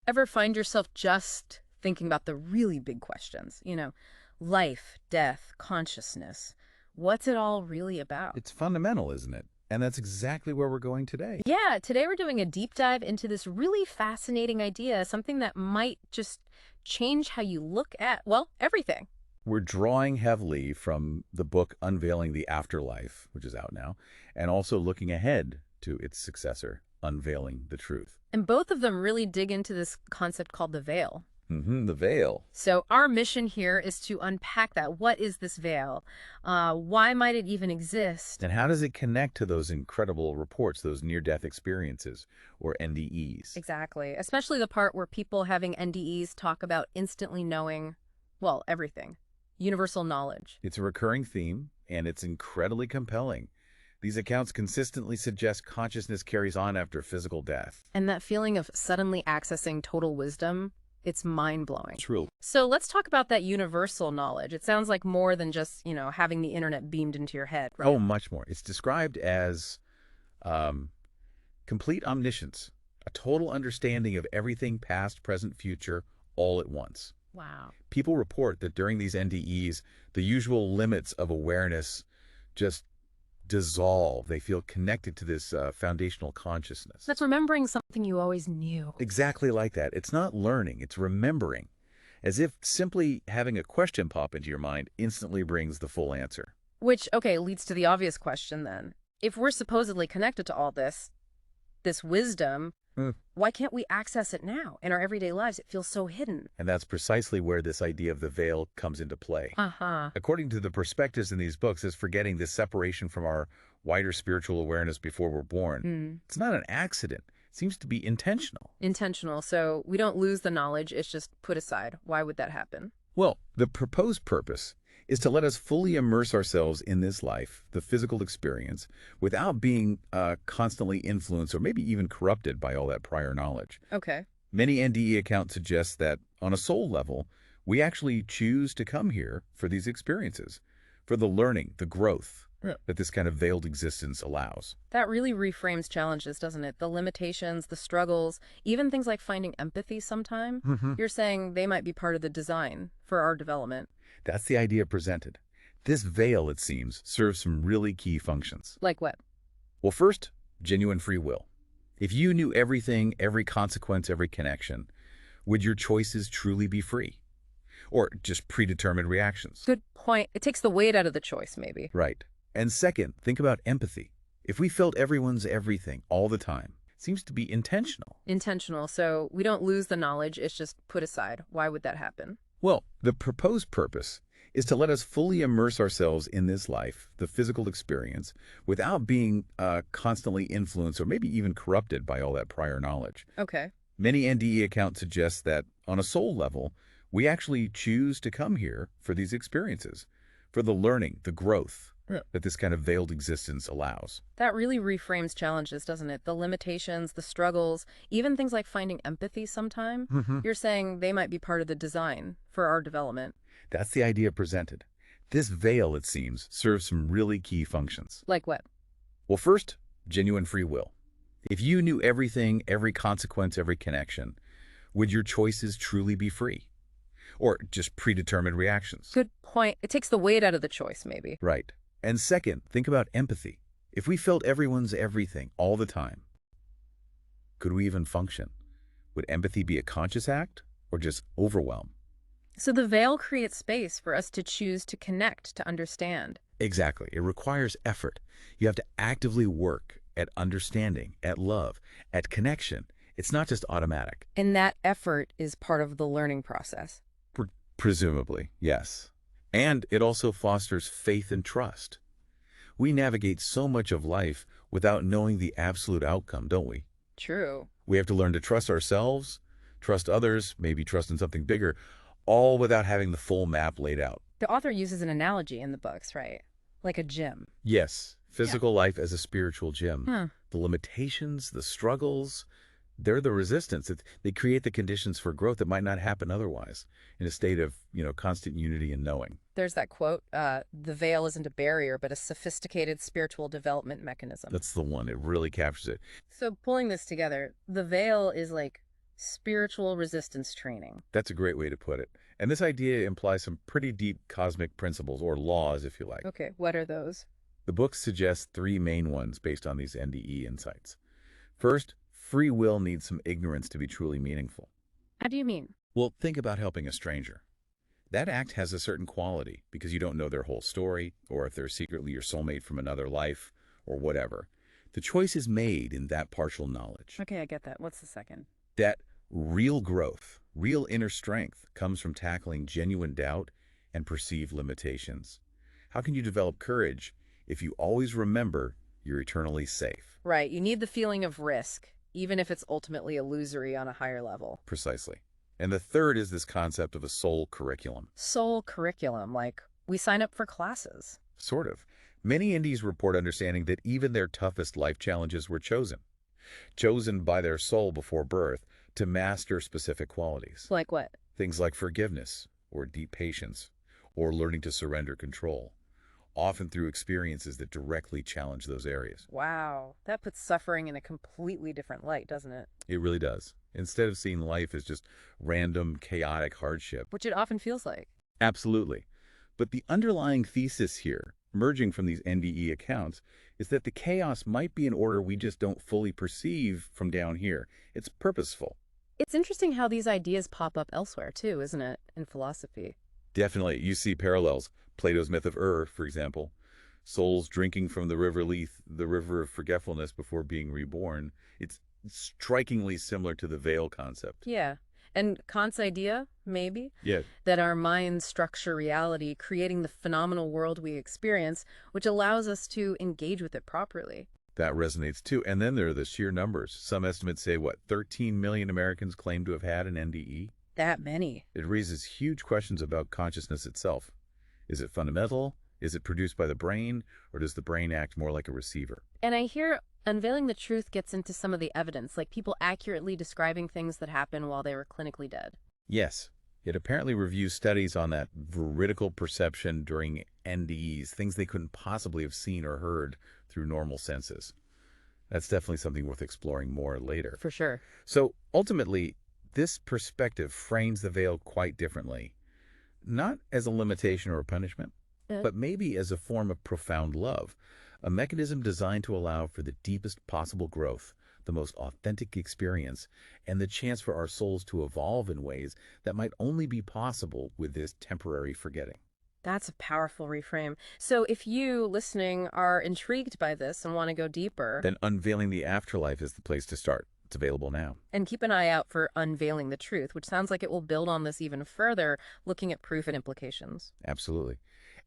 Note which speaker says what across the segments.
Speaker 1: Ever find yourself just thinking about the really big questions? Life, death, consciousness. What's it all really about?
Speaker 2: It's fundamental, isn't it? And that's exactly where we're going today.
Speaker 1: Yeah, today we're doing a deep dive into this really fascinating idea, something that might just change how you look at, well, everything.
Speaker 2: We're drawing heavily from the book Unveiling the Afterlife, which is out now, and also looking ahead to its successor, Unveiling the Truth.
Speaker 1: And both of them really dig into this concept called the veil.
Speaker 2: The veil.
Speaker 1: So our mission here is to unpack that. What is this veil? Why might it even exist?
Speaker 2: And how does it connect to those incredible reports, those near-death experiences, or NDEs?
Speaker 1: Exactly. Especially the part where people having NDEs talk about instantly knowing, well, everything. Universal knowledge.
Speaker 2: It's a recurring theme, and it's incredibly compelling. These accounts consistently suggest consciousness carries on after physical death.
Speaker 1: And that feeling of suddenly accessing total wisdom, it's mind-blowing.
Speaker 2: True.
Speaker 1: So let's talk about that universal knowledge. It sounds like more than just, having the internet beamed into your head, right?
Speaker 2: Oh, much more. It's described as complete omniscience, a total understanding of everything past, present, future, all at once.
Speaker 1: Wow.
Speaker 2: People report that during these NDEs, the usual limits of awareness just dissolve. They feel connected to this foundational consciousness.
Speaker 1: That's remembering something you always knew.
Speaker 2: Exactly like that. It's not learning, it's remembering. As if simply having a question pop into your mind instantly brings the full answer.
Speaker 1: Which, okay, leads to the obvious question then. If we're supposedly connected to all this wisdom, why can't we access it now? In our everyday lives, it feels so hidden.
Speaker 2: And that's precisely where this idea of the veil comes into play.
Speaker 1: Uh-huh.
Speaker 2: According to the perspectives in these books, is forgetting this separation from our wider spiritual awareness before we're born. It's not an accident. It seems to be intentional.
Speaker 1: Intentional. So we don't lose the knowledge, it's just put aside. Why would that happen?
Speaker 2: Well, the proposed purpose is to let us fully immerse ourselves in this life, the physical experience, without being constantly influenced or maybe even corrupted by all that prior knowledge.
Speaker 1: Okay.
Speaker 2: Many NDE accounts suggest that on a soul level, we actually choose to come here for these experiences, for the learning, the growth that this kind of veiled existence allows.
Speaker 1: That really reframes challenges, doesn't it? The limitations, the struggles, even things like finding empathy sometime. You're saying they might be part of the design for our development.
Speaker 2: That's the idea presented. This veil, it seems, serves some really key functions.
Speaker 1: Like what?
Speaker 2: Well, first, genuine free will. If you knew everything, every consequence, every connection, would your choices truly be free? Or just predetermined reactions?
Speaker 1: Good point. It takes the weight out of the choice, maybe.
Speaker 2: Right. And second, think about empathy. If we felt everyone's everything all the time, it seems to be intentional.
Speaker 1: Intentional, so we don't lose the knowledge, it's just put aside. Why would that happen?
Speaker 2: Well, the proposed purpose is to let us fully immerse ourselves in this life, the physical experience, without being constantly influenced or maybe even corrupted by all that prior knowledge.
Speaker 1: Okay.
Speaker 2: Many NDE accounts suggest that on a soul level, we actually choose to come here for these experiences, for the learning, the growth that this kind of veiled existence allows.
Speaker 1: That really reframes challenges, doesn't it? The limitations, the struggles, even things like finding empathy sometime. You're saying they might be part of the design for our development.
Speaker 2: That's the idea presented. This veil, it seems, serves some really key functions.
Speaker 1: Like what?
Speaker 2: Well, first, genuine free will. If you knew everything, every consequence, every connection, would your choices truly be free? Or just predetermined reactions?
Speaker 1: Good point. It takes the weight out of the choice, maybe.
Speaker 2: Right. And second, think about empathy. If we felt everyone's everything all the time, could we even function? Would empathy be a conscious act or just overwhelm?
Speaker 1: So the veil creates space for us to choose to connect, to understand.
Speaker 2: Exactly. It requires effort. You have to actively work at understanding, at love, at connection. It's not just automatic.
Speaker 1: And that effort is part of the learning process.
Speaker 2: Presumably, yes. And it also fosters faith and trust. We navigate so much of life without knowing the absolute outcome, don't we?
Speaker 1: True.
Speaker 2: We have to learn to trust ourselves, trust others, maybe trust in something bigger, all without having the full map laid out.
Speaker 1: The author uses an analogy in the books, right? Like a gym.
Speaker 2: Yes, physical life as a spiritual gym. The limitations, the struggles, they're the resistance. They create the conditions for growth that might not happen otherwise in a state of, constant unity and knowing.
Speaker 1: There's that quote, the veil isn't a barrier, but a sophisticated spiritual development mechanism.
Speaker 2: That's the one. It really captures it.
Speaker 1: So pulling this together, the veil is like Spiritual resistance training.
Speaker 2: That's a great way to put it. And this idea implies some pretty deep cosmic principles, or laws, if you like.
Speaker 1: Okay, what are those?
Speaker 2: The book suggests three main ones based on these NDE insights. First, free will needs some ignorance to be truly meaningful.
Speaker 1: How do you mean?
Speaker 2: Well, think about helping a stranger. That act has a certain quality because you don't know their whole story, or if they're secretly your soulmate from another life, or whatever. The choice is made in that partial knowledge.
Speaker 1: Okay, I get that. What's the second?
Speaker 2: That real growth, real inner strength comes from tackling genuine doubt and perceived limitations. How can you develop courage if you always remember you're eternally safe?
Speaker 1: Right, you need the feeling of risk, even if it's ultimately illusory on a higher level.
Speaker 2: Precisely. And the third is this concept of a soul curriculum.
Speaker 1: Soul curriculum, like we sign up for classes.
Speaker 2: Sort of. Many Indies report understanding that even their toughest life challenges were chosen by their soul before birth to master specific qualities.
Speaker 1: Like what?
Speaker 2: Things like forgiveness, or deep patience, or learning to surrender control, often through experiences that directly challenge those areas.
Speaker 1: Wow, that puts suffering in a completely different light, doesn't it?
Speaker 2: It really does. Instead of seeing life as just random, chaotic hardship.
Speaker 1: Which it often feels like.
Speaker 2: Absolutely. But the underlying thesis here, emerging from these NDE accounts, is that the chaos might be in order we just don't fully perceive from down here. It's purposeful.
Speaker 1: It's interesting how these ideas pop up elsewhere, too, isn't it, in philosophy?
Speaker 2: Definitely. You see parallels. Plato's myth of for example. Souls drinking from the river Lethe, the river of forgetfulness before being reborn. It's strikingly similar to the veil concept.
Speaker 1: Yeah. And Kant's idea, maybe?
Speaker 2: Yeah.
Speaker 1: That our minds structure reality, creating the phenomenal world we experience, which allows us to engage with it properly.
Speaker 2: That resonates too. And then there are the sheer numbers. Some estimates say, 13 million Americans claim to have had an NDE?
Speaker 1: That many.
Speaker 2: It raises huge questions about consciousness itself. Is it fundamental? Is it produced by the brain? Or does the brain act more like a receiver?
Speaker 1: And I hear unveiling the truth gets into some of the evidence, like people accurately describing things that happened while they were clinically dead.
Speaker 2: Yes. It apparently reviews studies on that veridical perception during NDEs, things they couldn't possibly have seen or heard through normal senses. That's definitely something worth exploring more later.
Speaker 1: For sure.
Speaker 2: So ultimately, this perspective frames the veil quite differently. Not as a limitation or a punishment, but maybe as a form of profound love, a mechanism designed to allow for the deepest possible growth, the most authentic experience, and the chance for our souls to evolve in ways that might only be possible with this temporary forgetting.
Speaker 1: That's a powerful reframe. So if you, listening, are intrigued by this and want to go deeper,
Speaker 2: then Unveiling the Afterlife is the place to start. It's available now.
Speaker 1: And keep an eye out for Unveiling the Truth, which sounds like it will build on this even further, looking at proof and implications.
Speaker 2: Absolutely.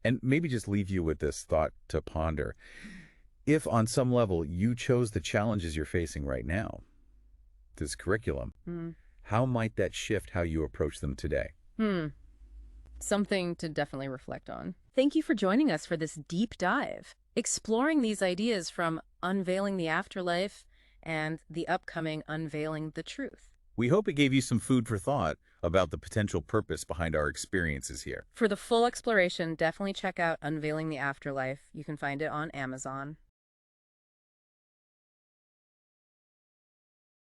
Speaker 2: And maybe just leave you with this thought to ponder. If on some level you chose the challenges you're facing right now, this curriculum, how might that shift how you approach them today?
Speaker 1: Something to definitely reflect on. Thank you for joining us for this deep dive, exploring these ideas from Unveiling the Afterlife and the upcoming Unveiling the Truth.
Speaker 2: We hope it gave you some food for thought about the potential purpose behind our experiences here.
Speaker 1: For the full exploration, definitely check out Unveiling the Afterlife. You can find it on Amazon.